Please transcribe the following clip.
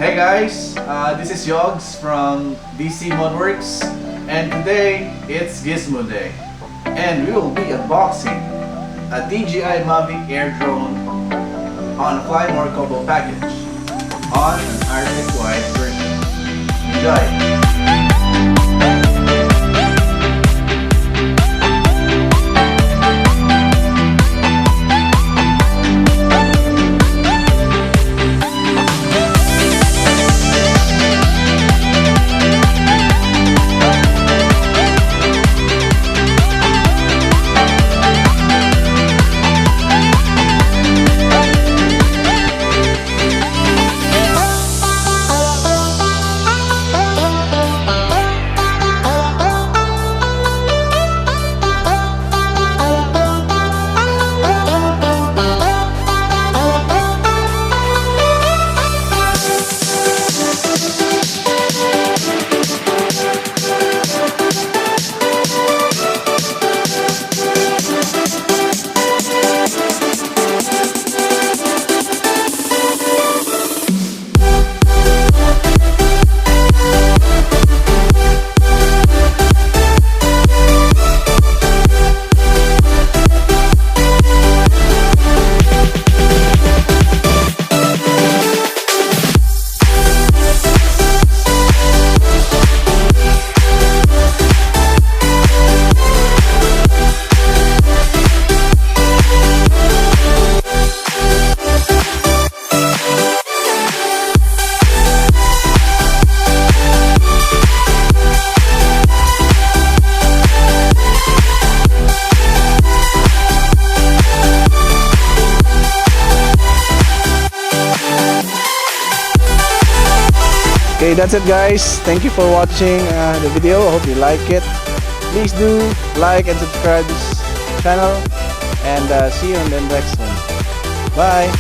Hey guys, this is Yogs from DC Modworks, and today it's Gizmo Day, and we will be unboxing a DJI Mavic Air drone on a Fly More combo package on an Arctic White version. Enjoy! Okay, that's it guys. Thank you for watching the video. I hope you like it. Please do like and subscribe this channel, and see you in the next one. Bye.